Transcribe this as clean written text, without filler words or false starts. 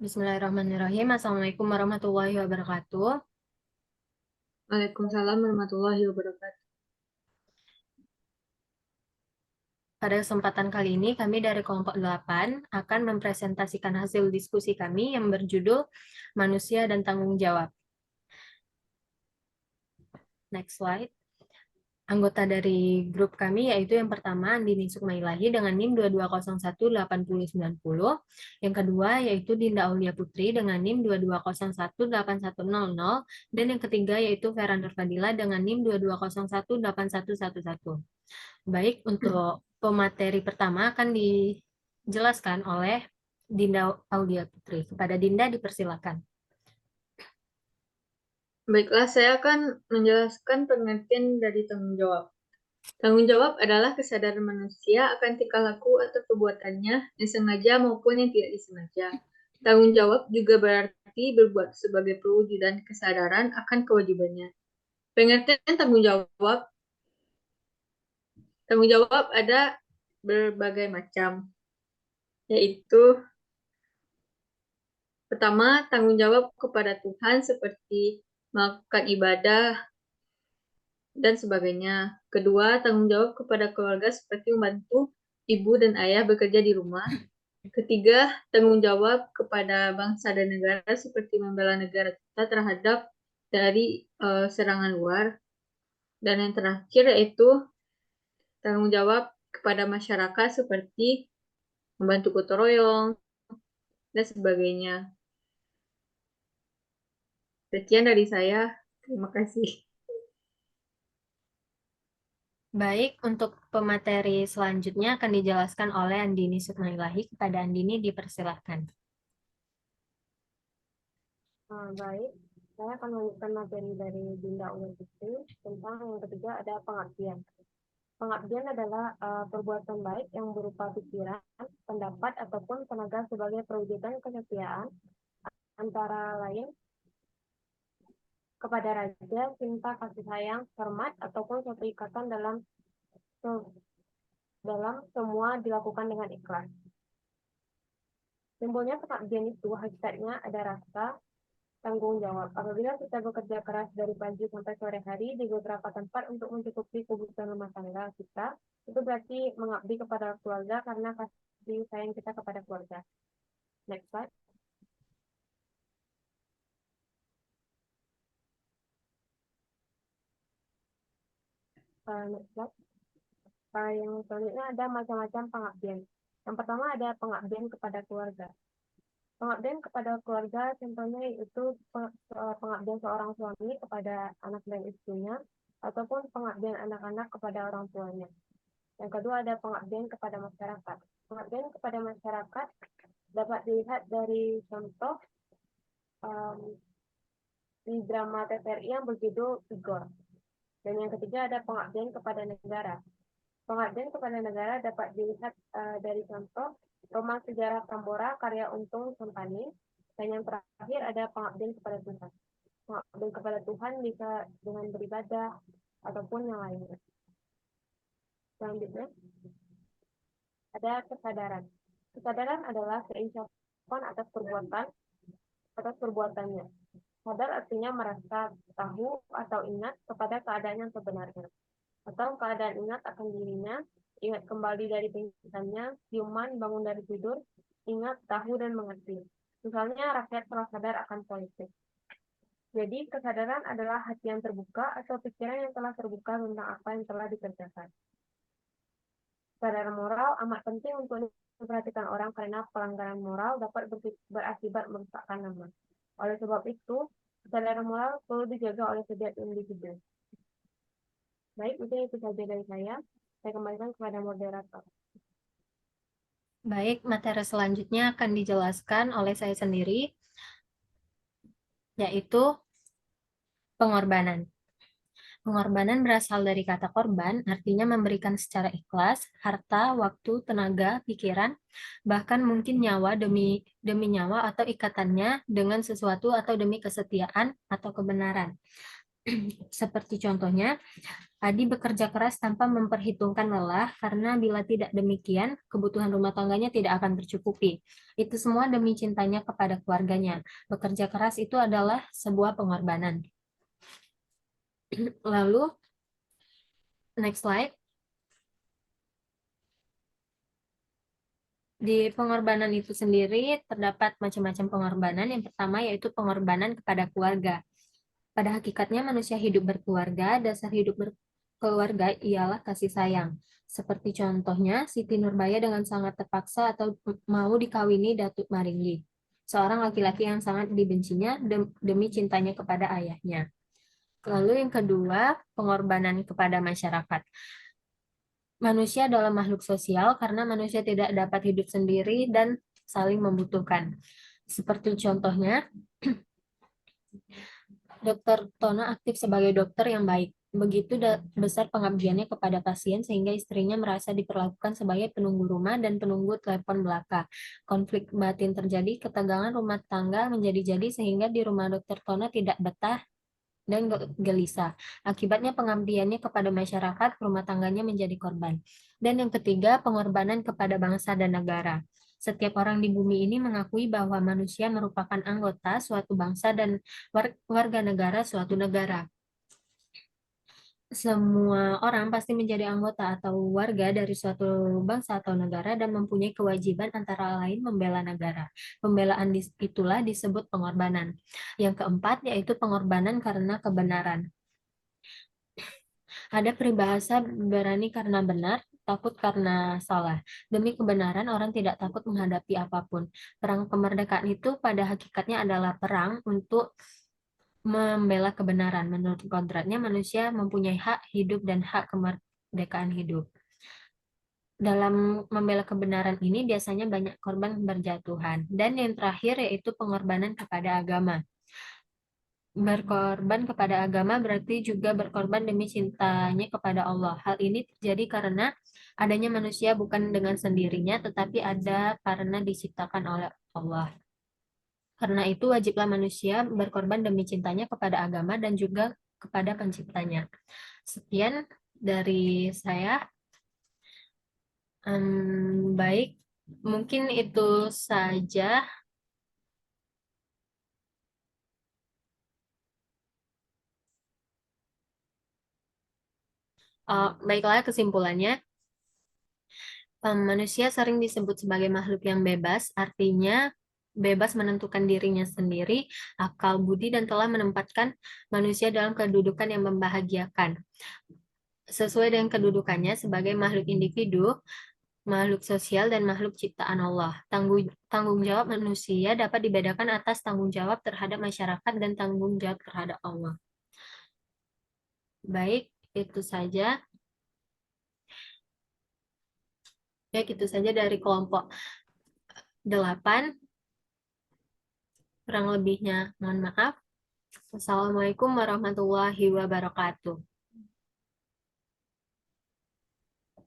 Bismillahirrahmanirrahim. Assalamualaikum warahmatullahi wabarakatuh. Waalaikumsalam warahmatullahi wabarakatuh. Pada kesempatan kali ini, kami dari kelompok 8 akan mempresentasikan hasil diskusi kami yang berjudul Manusia dan Tanggung Jawab. Next slide. Anggota dari grup kami yaitu yang pertama Andini Sukmailahi dengan NIM 22018090, yang kedua yaitu Dinda Aulia Putri dengan NIM 22018100, dan yang ketiga yaitu Feranda Fadila dengan NIM 22018111. Baik, untuk pemateri pertama akan dijelaskan oleh Dinda Aulia Putri. Kepada Dinda dipersilakan. Baiklah, saya akan menjelaskan pengertian dari tanggung jawab. Tanggung jawab adalah kesadaran manusia akan tingkah laku atau perbuatannya yang sengaja maupun yang tidak disengaja. Tanggung jawab juga berarti berbuat sebagai perwujudan kesadaran akan kewajibannya. Pengertian tanggung jawab ada berbagai macam, yaitu pertama, tanggung jawab kepada Tuhan seperti melakukan ibadah, dan sebagainya. Kedua, tanggung jawab kepada keluarga seperti membantu ibu dan ayah bekerja di rumah. Ketiga, tanggung jawab kepada bangsa dan negara seperti membela negara kita terhadap dari serangan luar. Dan yang terakhir yaitu tanggung jawab kepada masyarakat seperti membantu gotong royong dan sebagainya. Sekian dari saya. Terima kasih. Baik, untuk pemateri selanjutnya akan dijelaskan oleh Andini Sukmailahi. Kepada Andini dipersilakan. Baik, saya akan melanjutkan materi dari Dinda Aulia Putri tentang yang ketiga ada pengabdian. Pengabdian adalah perbuatan baik yang berupa pikiran, pendapat, ataupun tenaga sebagai perwujudan kesetiaan antara lain kepada raja, cinta, kasih sayang, hormat, ataupun suatu ikatan dalam semua dilakukan dengan ikhlas. Simbolnya pengabdian itu hakikatnya ada rasa tanggung jawab. Apabila kita bekerja keras dari pagi sampai sore hari di beberapa tempat untuk mencukupi kebutuhan rumah tangga kita, itu berarti mengabdi kepada keluarga karena kasih sayang kita kepada keluarga. Next slide. Next slide. Yang selanjutnya ada macam-macam pengabdian. Yang pertama ada pengabdian kepada keluarga. Pengabdian kepada keluarga contohnya itu pengabdian seorang suami kepada anak dan istrinya, ataupun pengabdian anak-anak kepada orang tuanya. Yang kedua ada pengabdian kepada masyarakat. Pengabdian kepada masyarakat dapat dilihat dari contoh di drama TVRI yang berjudul Igor. Dan yang ketiga ada pengabdian kepada negara. Pengabdian kepada negara dapat dilihat dari contoh roman sejarah Tambora karya Untung Sempani. Dan yang terakhir ada pengabdian kepada Tuhan. Pengabdian kepada Tuhan bisa dengan beribadah ataupun yang lainnya. Selanjutnya ada kesadaran. Kesadaran adalah keinsafan atas perbuatannya. Sadar artinya merasa tahu atau ingat kepada keadaan yang sebenarnya, atau keadaan ingat akan dirinya, ingat kembali dari pingsannya, siuman, bangun dari tidur, ingat, tahu, dan mengerti. Misalnya rakyat telah sadar akan politik. Jadi kesadaran adalah hati yang terbuka atau pikiran yang telah terbuka tentang apa yang telah dikerjakan. Kesadaran moral amat penting untuk diperhatikan orang karena pelanggaran moral dapat berakibat merusakkan nama. Oleh sebab itu, kesadaran moral perlu dijaga oleh setiap individu. Baik, itu saja dari saya. Saya kembalikan kepada moderator. Baik, materi selanjutnya akan dijelaskan oleh saya sendiri, yaitu pengorbanan. Pengorbanan berasal dari kata korban, artinya memberikan secara ikhlas, harta, waktu, tenaga, pikiran, bahkan mungkin nyawa demi nyawa atau ikatannya dengan sesuatu atau demi kesetiaan atau kebenaran. Seperti contohnya, Adi bekerja keras tanpa memperhitungkan lelah karena bila tidak demikian, kebutuhan rumah tangganya tidak akan tercukupi. Itu semua demi cintanya kepada keluarganya. Bekerja keras itu adalah sebuah pengorbanan. Lalu, next slide. Di pengorbanan itu sendiri terdapat macam-macam pengorbanan. Yang pertama yaitu pengorbanan kepada keluarga. Pada hakikatnya manusia hidup berkeluarga, dasar hidup berkeluarga ialah kasih sayang. Seperti contohnya Siti Nurbaya dengan sangat terpaksa atau mau dikawini Datuk Maringgi, seorang laki-laki yang sangat dibencinya demi cintanya kepada ayahnya. Lalu yang kedua, pengorbanan kepada masyarakat. Manusia adalah makhluk sosial karena manusia tidak dapat hidup sendiri dan saling membutuhkan. Seperti contohnya, Dr. Tono aktif sebagai dokter yang baik. Begitu besar pengabdiannya kepada pasien sehingga istrinya merasa diperlakukan sebagai penunggu rumah dan penunggu telepon belaka. Konflik batin terjadi, ketegangan rumah tangga menjadi-jadi sehingga di rumah Dr. Tono tidak betah dan gelisah. Akibatnya pengabdiannya kepada masyarakat, rumah tangganya menjadi korban. Dan yang ketiga, pengorbanan kepada bangsa dan negara. Setiap orang di bumi ini mengakui bahwa manusia merupakan anggota suatu bangsa dan warga negara suatu negara. Semua orang pasti menjadi anggota atau warga dari suatu bangsa atau negara dan mempunyai kewajiban antara lain membela negara. Pembelaan itulah disebut pengorbanan. Yang keempat yaitu pengorbanan karena kebenaran. Ada peribahasa berani karena benar, takut karena salah. Demi kebenaran orang tidak takut menghadapi apapun. Perang kemerdekaan itu pada hakikatnya adalah perang untuk membela kebenaran. Menurut kontraknya, manusia mempunyai hak hidup dan hak kemerdekaan hidup. Dalam membela kebenaran ini biasanya banyak korban berjatuhan. Dan yang terakhir yaitu pengorbanan kepada agama. Berkorban kepada agama berarti juga berkorban demi cintanya kepada Allah. Hal ini terjadi karena adanya manusia bukan dengan sendirinya, tetapi ada karena diciptakan oleh Allah. Karena itu wajiblah manusia berkorban demi cintanya kepada agama dan juga kepada penciptanya. Sekian dari saya. Baik, mungkin itu saja. Baiklah, kesimpulannya. Manusia sering disebut sebagai makhluk yang bebas, artinya bebas menentukan dirinya sendiri, akal budi, dan telah menempatkan manusia dalam kedudukan yang membahagiakan. Sesuai dengan kedudukannya sebagai makhluk individu, makhluk sosial, dan makhluk ciptaan Allah. Tanggung jawab manusia dapat dibedakan atas tanggung jawab terhadap masyarakat dan tanggung jawab terhadap Allah. Baik, itu saja. Baik, itu saja dari kelompok 8. Kurang lebihnya, mohon maaf. Wassalamualaikum warahmatullahi wabarakatuh.